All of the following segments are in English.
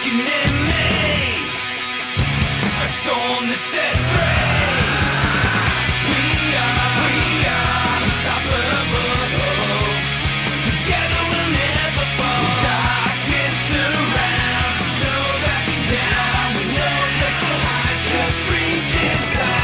awakening me, a storm that set free. We are unstoppable. Together we'll never fall. Darkness surrounds, no backing down. No place to hide, just reach inside.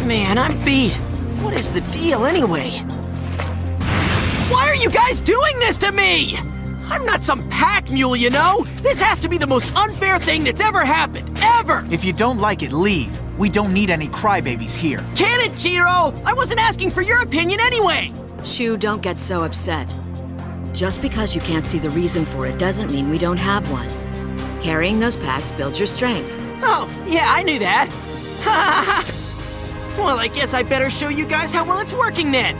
Man, I'm beat. What is the deal anyway? Why are you guys doing this to me? I'm not some pack mule, you know? This has to be the most unfair thing that's ever happened, ever! If you don't like it, leave. We don't need any crybabies here. Can it, Jiro? I wasn't asking for your opinion anyway! Shu, don't get so upset. Just because you can't see the reason for it doesn't mean we don't have one. Carrying those packs builds your strength. Oh, yeah, I knew that. Ha ha ha! Well, I guess I better show you guys how well it's working then.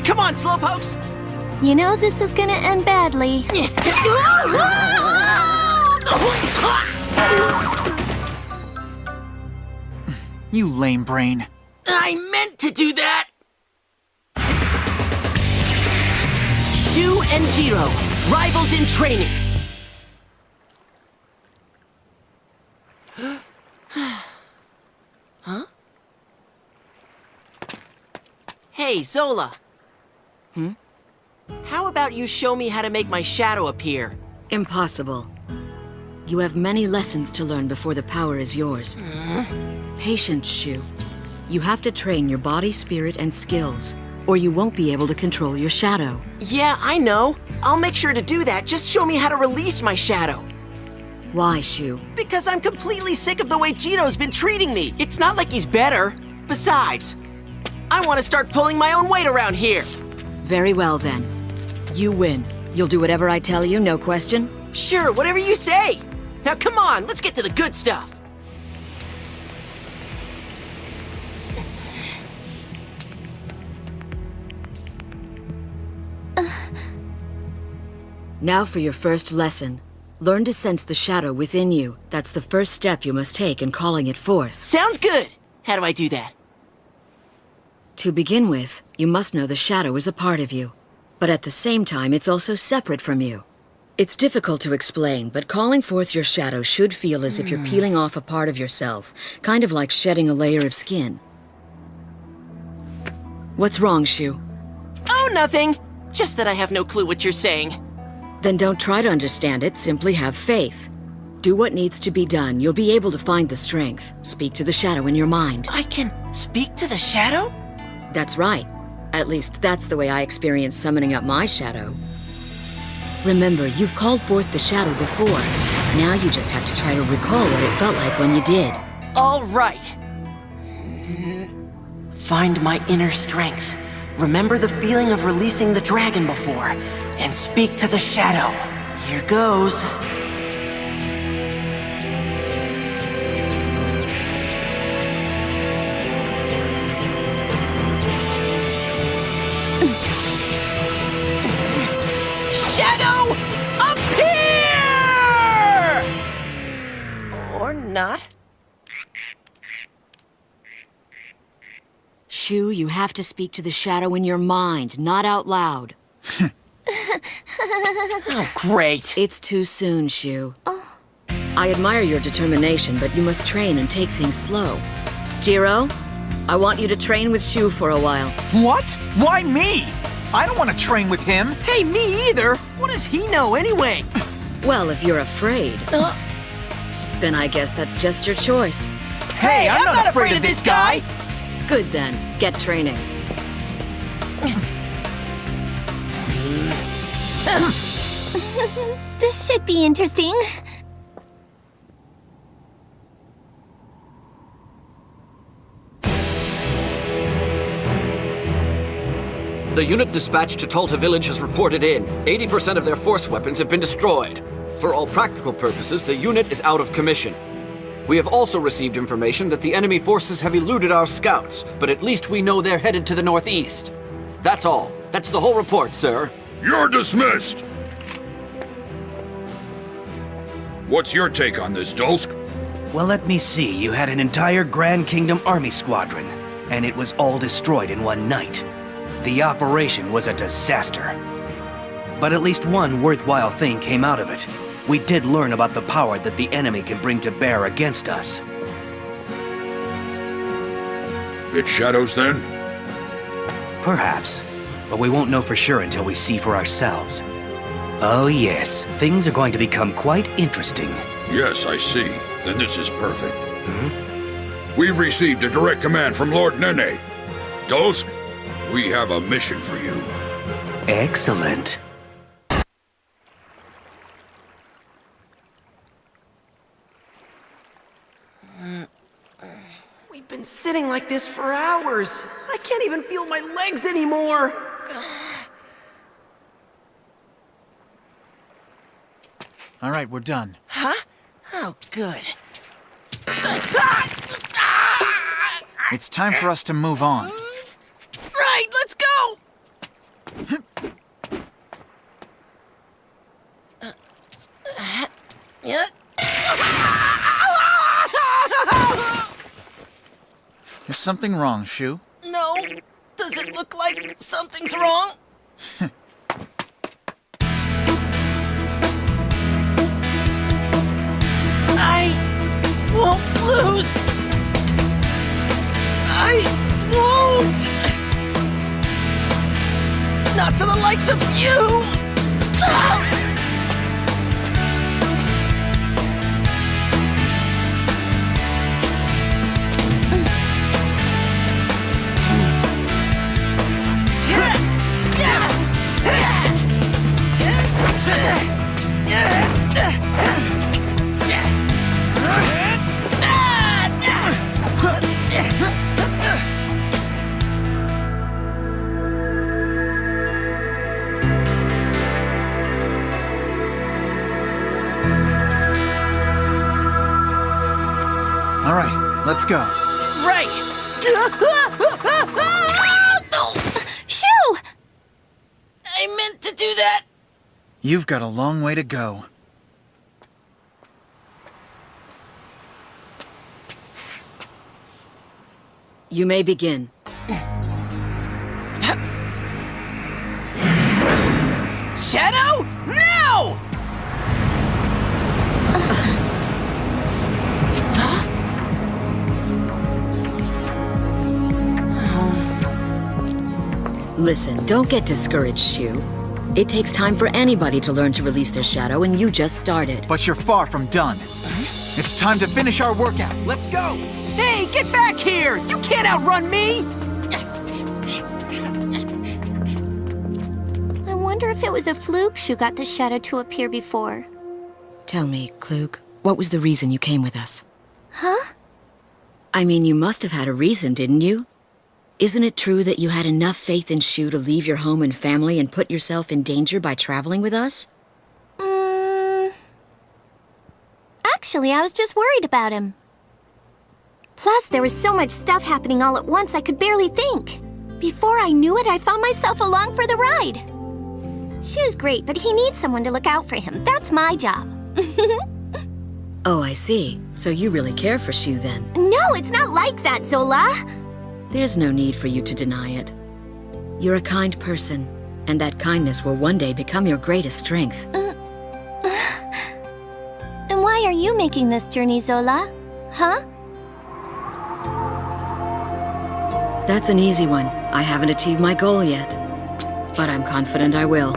Come on, slowpokes. You know this is gonna end badly. You lame brain. I meant to do that. Shu and Jiro, rivals in training. Huh? Hey, Zola. How about you show me how to make my shadow appear? Impossible. You have many lessons to learn before the power is yours. Patience, Shu. You have to train your body, spirit, and skills, or you won't be able to control your shadow. Yeah, I know. I'll make sure to do that. Just show me how to release my shadow. Why, Shu? Because I'm completely sick of the way Jiro's been treating me. It's not like he's better. Besides, I want to start pulling my own weight around here. Very well, then. You win. You'll do whatever I tell you, no question? Sure, whatever you say. Now come on, let's get to the good stuff. Now for your first lesson. Learn to sense the shadow within you. That's the first step you must take in calling it forth. Sounds good. How do I do that? To begin with, you must know the shadow is a part of you. But at the same time, it's also separate from you. It's difficult to explain, but calling forth your shadow should feel as if you're peeling off a part of yourself, kind of like shedding a layer of skin. What's wrong, Shu? Oh, nothing. Just that I have no clue what you're saying. Then don't try to understand it, simply have faith. Do what needs to be done. You'll be able to find the strength. Speak to the shadow in your mind. I can speak to the shadow? That's right. At least that's the way I experienced summoning up my shadow. Remember, you've called forth the shadow before. Now you just have to try to recall what it felt like when you did. All right. Find my inner strength. Remember the feeling of releasing the dragon before, and speak to the shadow. Here goes. Shadow, appear! Or not. Shu, you have to speak to the shadow in your mind, not out loud. Oh, great. It's too soon, Shu. I admire your determination, but you must train and take things slow. Jiro, I want you to train with Shu for a while. What? Why me? I don't want to train with him. Hey, me either. What does he know anyway? Well, if you're afraid, then I guess that's just your choice. Hey, I'm not afraid of this guy. Good then, get training. This should be interesting. The unit dispatched to Talta Village has reported in. 80% of their force weapons have been destroyed. For all practical purposes, the unit is out of commission. We have also received information that the enemy forces have eluded our scouts, but at least we know they're headed to the northeast. That's all. That's the whole report, sir. You're dismissed! What's your take on this, Dulsk? Well, let me see. You had an entire Grand Kingdom army squadron, and it was all destroyed in one night. The operation was a disaster. But at least one worthwhile thing came out of it. We did learn about the power that the enemy can bring to bear against us. It's shadows, then? Perhaps, but we won't know for sure until we see for ourselves. Oh yes, things are going to become quite interesting. Yes, I see. Then this is perfect. We've received a direct command from Lord Nene. Dulsk, we have a mission for you. Excellent. We've been sitting like this for hours. I can't even feel my legs anymore. All right, we're done. Huh? Oh, good. It's time for us to move on. Right, let's go! Yeah. Is something wrong, Shu? No. Does it look like something's wrong? I won't lose. I won't. Not to the likes of you. Ah! All right, let's go. Right. Shoo! I meant to do that. You've got a long way to go. You may begin. Shadow, now! Listen, don't get discouraged, Shu. It takes time for anybody to learn to release their shadow, and you just started. But you're far from done. It's time to finish our workout. Let's go! Hey, get back here! You can't outrun me! I wonder if it was a fluke Shu got the shadow to appear before. Tell me, Klug, what was the reason you came with us? Huh? I mean, you must have had a reason, didn't you? Isn't it true that you had enough faith in Shu to leave your home and family and put yourself in danger by traveling with us? Actually, I was just worried about him. Plus, there was so much stuff happening all at once I could barely think. Before I knew it, I found myself along for the ride. Shu's great, but he needs someone to look out for him. That's my job. Oh, I see. So you really care for Shu then? No, it's not like that, Zola. There's no need for you to deny it. You're a kind person, and that kindness will one day become your greatest strength. And why are you making this journey, Zola? Huh? That's an easy one. I haven't achieved my goal yet, but I'm confident I will.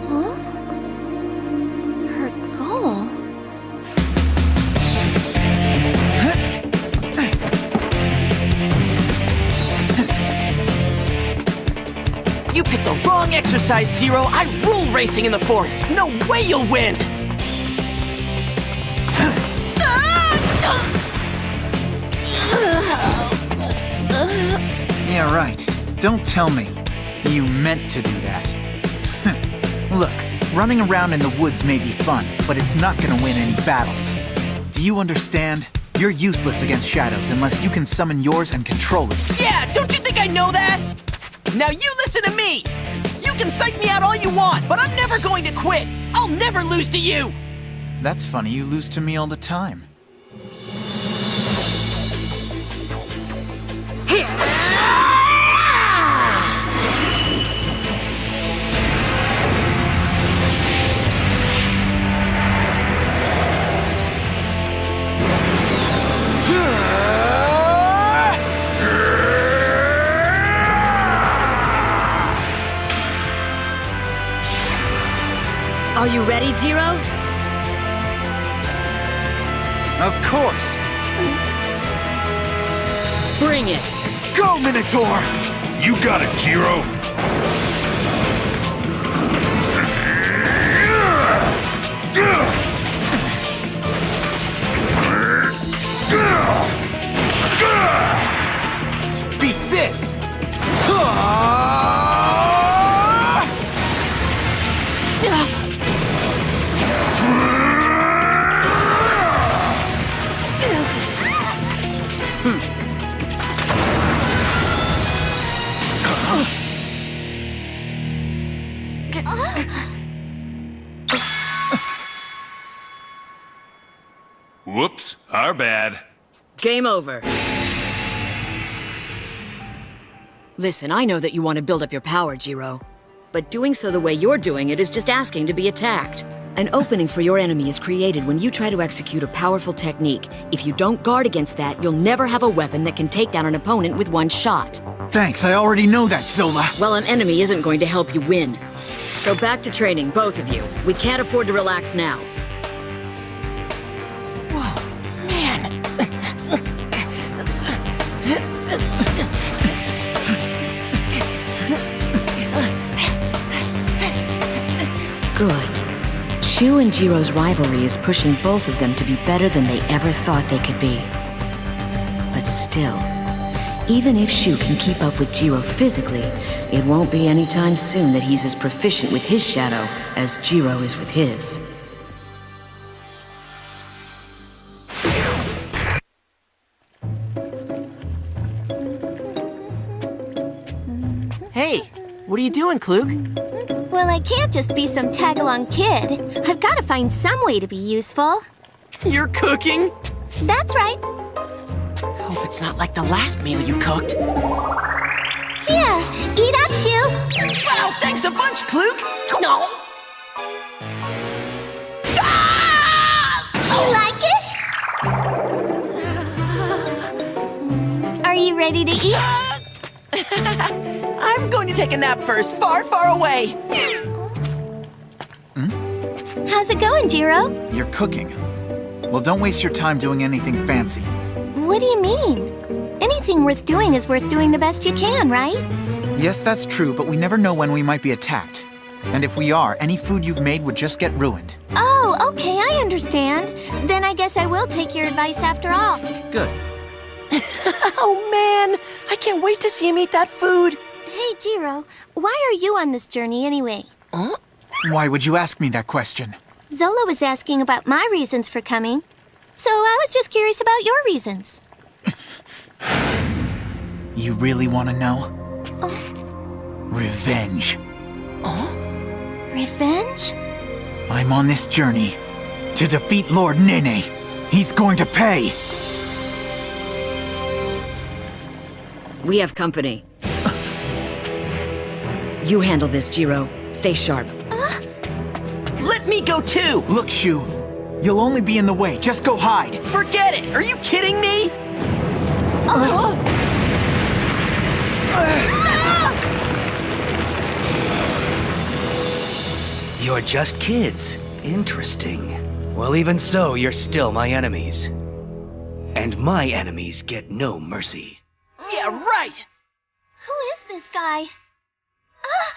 Huh? Her goal? You picked the wrong exercise, Jiro. I rule racing in the forest. No way you'll win! Yeah, right. Don't tell me. You meant to do that. Look, running around in the woods may be fun, but it's not gonna win any battles. Do you understand? You're useless against shadows unless you can summon yours and control it. Yeah, don't you think I know that? Now you listen to me! You can psych me out all you want, but I'm never going to quit! I'll never lose to you! That's funny, you lose to me all the time. Are you ready, Jiro? Of course! Bring it! Go, Minotaur! You got it, Jiro. Beat this! Whoops, our bad. Game over. Listen, I know that you want to build up your power, Jiro. But doing so the way you're doing it is just asking to be attacked. An opening for your enemy is created when you try to execute a powerful technique. If you don't guard against that, you'll never have a weapon that can take down an opponent with one shot. Thanks, I already know that, Zola. Well, an enemy isn't going to help you win. So back to training, both of you. We can't afford to relax now. Whoa, man! Good. Shu and Jiro's rivalry is pushing both of them to be better than they ever thought they could be. But still, even if Shu can keep up with Jiro physically, it won't be anytime soon that he's as proficient with his shadow as Jiro is with his. Hey, what are you doing, Klug? Well, I can't just be some tag-along kid. I've got to find some way to be useful. You're cooking? That's right. Hope it's not like the last meal you cooked. Here, eat up, Shu. Wow, thanks a bunch, Klug! No! Ah! You like it? Are you ready to eat? I'm going to take a nap first, far, far away. How's it going, Jiro? You're cooking. Well, don't waste your time doing anything fancy. What do you mean? Anything worth doing is worth doing the best you can, right? Yes, that's true, but we never know when we might be attacked. And if we are, any food you've made would just get ruined. Oh, okay, I understand. Then I guess I will take your advice after all. Good. Oh, man! I can't wait to see him eat that food! Hey, Jiro, why are you on this journey anyway? Huh? Why would you ask me that question? Zola was asking about my reasons for coming, so I was just curious about your reasons. You really want to know? Revenge. Revenge? I'm on this journey to defeat Lord Nene. He's going to pay. We have company. You handle this, Jiro. Stay sharp. Let me go too! Look, Shu. You'll only be in the way. Just go hide. Forget it! Are you kidding me? You're just kids. Interesting. Well, even so, you're still my enemies. And my enemies get no mercy. Yeah, right! Who is this guy? Ah!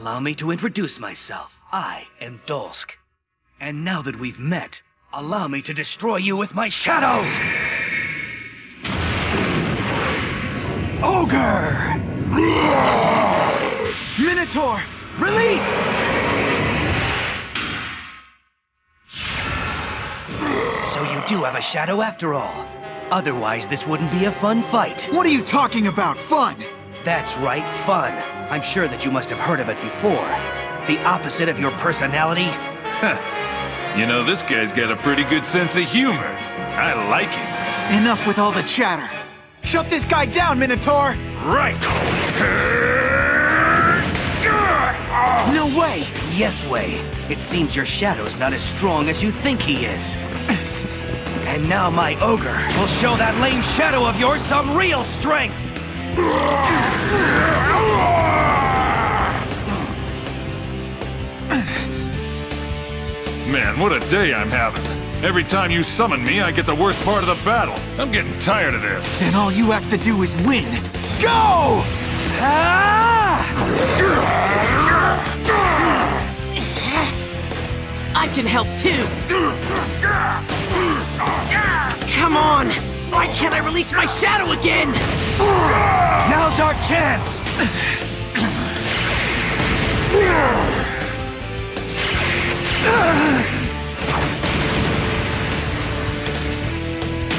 Allow me to introduce myself. I am Dolsk. And now that we've met, allow me to destroy you with my shadow! Ogre! Minotaur, release! So you do have a shadow after all. Otherwise, this wouldn't be a fun fight. What are you talking about, fun? That's right, fun. I'm sure that you must have heard of it before. The opposite of your personality? You know, this guy's got a pretty good sense of humor. I like it. Enough with all the chatter. Shut this guy down, Minotaur! Right! No way! Yes way. It seems your shadow's not as strong as you think he is. And now my ogre will show that lame shadow of yours some real strength! Man, what a day I'm having. Every time you summon me, I get the worst part of the battle. I'm getting tired of this. Then all you have to do is win. Go! I can help too. Come on! Why can't I release my shadow again? Now's our chance!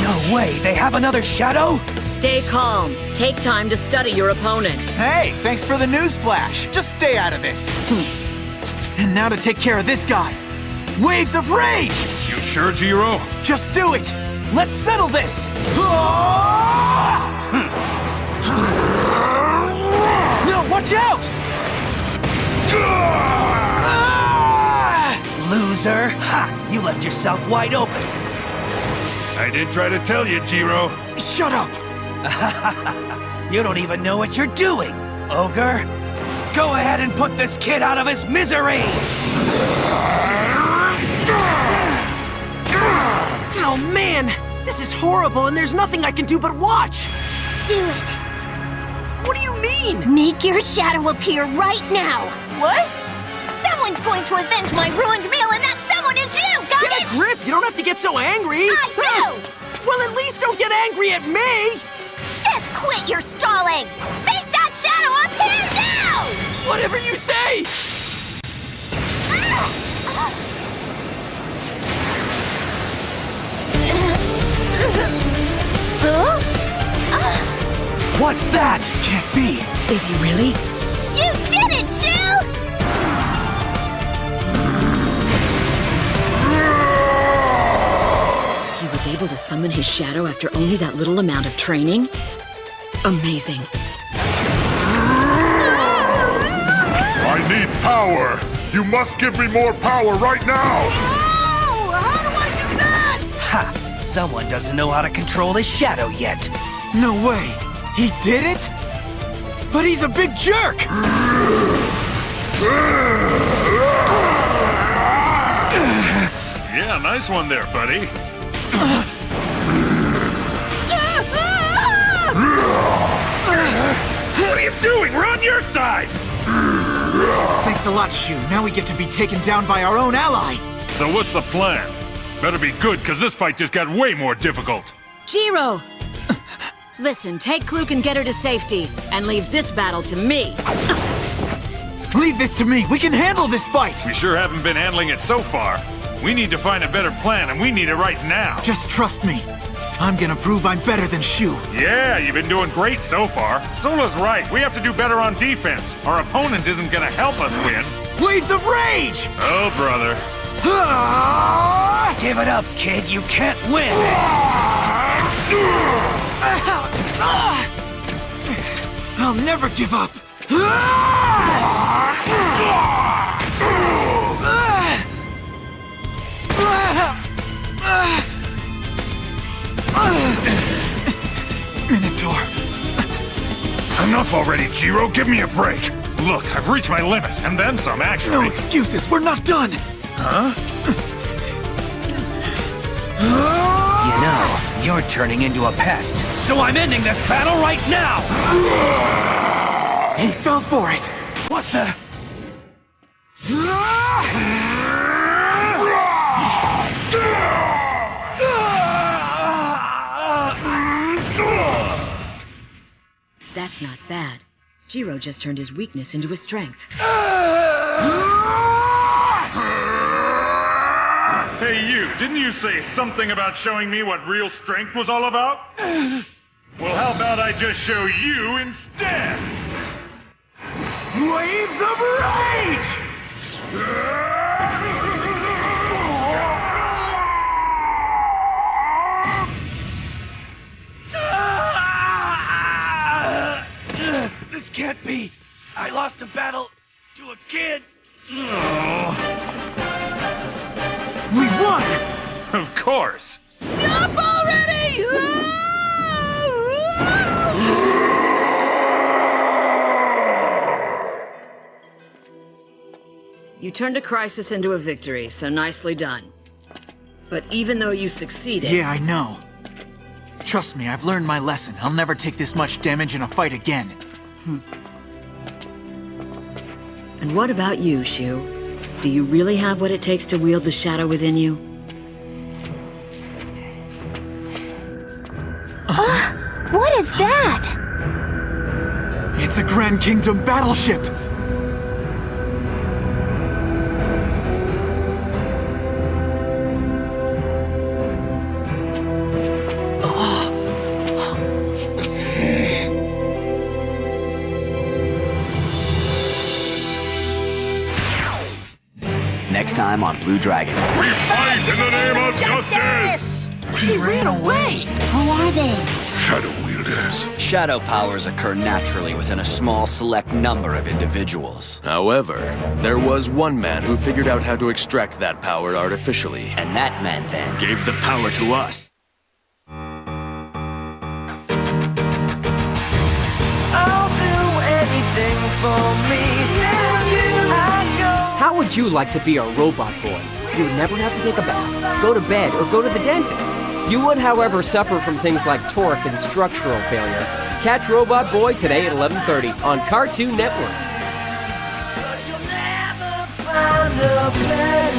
No way, they have another shadow? Stay calm. Take time to study your opponent. Hey, thanks for the news flash. Just stay out of this. And now to take care of this guy. Waves of rage! You sure, Jiro? Just do it! Let's settle this! No, watch out! Loser! Ha! You left yourself wide open. I did try to tell you, Jiro. Shut up! You don't even know what you're doing, ogre. Go ahead and put this kid out of his misery! Oh man! This is horrible and there's nothing I can do but watch! Do it. What do you mean? Make your shadow appear right now. What? Someone's going to avenge my ruined meal, and that someone is you, got Get it? a grip! You don't have to get so angry! I do! Well, at least don't get angry at me! Just quit your stalling! Make that shadow appear now! Whatever you say! Huh? What's that? Can't be. Is he really? You did it, Shu! He was able to summon his shadow after only that little amount of training? Amazing. I need power! You must give me more power right now! Oh! How do I do that? Ha! Someone doesn't know how to control his shadow yet. No way. He did it? But he's a big jerk! Yeah, nice one there, buddy. What are you doing? We're on your side! Thanks a lot, Shu. Now we get to be taken down by our own ally. So what's the plan? Better be good, because this fight just got way more difficult. Jiro! Listen, take Kluk and get her to safety, and leave this battle to me. Leave this to me. We can handle this fight. We sure haven't been handling it so far. We need to find a better plan, and we need it right now. Just trust me. I'm gonna prove I'm better than Shu. Yeah, you've been doing great so far. Zola's right. We have to do better on defense. Our opponent isn't gonna help us win. Waves of rage! Oh, brother. Give it up, kid. You can't win. I'll never give up. Minotaur. Enough already, Jiro. Give me a break. Look, I've reached my limit, and then some, actually. No excuses. We're not done. Huh? You know, you're turning into a pest. So I'm ending this battle right now! He fell for it. What the? That's not bad. Jiro just turned his weakness into a strength. Hey, you, didn't you say something about showing me what real strength was all about? Well, how about I just show you instead? Waves of Rage! This can't be. I lost a battle to a kid. We won! Of course. Stop already! You turned a crisis into a victory, so nicely done. But even though you succeeded... Yeah, I know. Trust me, I've learned my lesson. I'll never take this much damage in a fight again. And what about you, Shu? Do you really have what it takes to wield the shadow within you? What is that? It's a Grand Kingdom battleship! Next time on Blue Dragon. We fight in the name of justice! He ran away! Who are they? Shadow wielders. Shadow powers occur naturally within a small select number of individuals. However, there was one man who figured out how to extract that power artificially. And that man then Gave the power to us. I'll do anything for me. How would you like to be a robot boy? You would never have to take a bath, go to bed, or go to the dentist. You would, however, suffer from things like torque and structural failure. Catch Robot Boy today at 11:30 on Cartoon Network. But you'll never find a better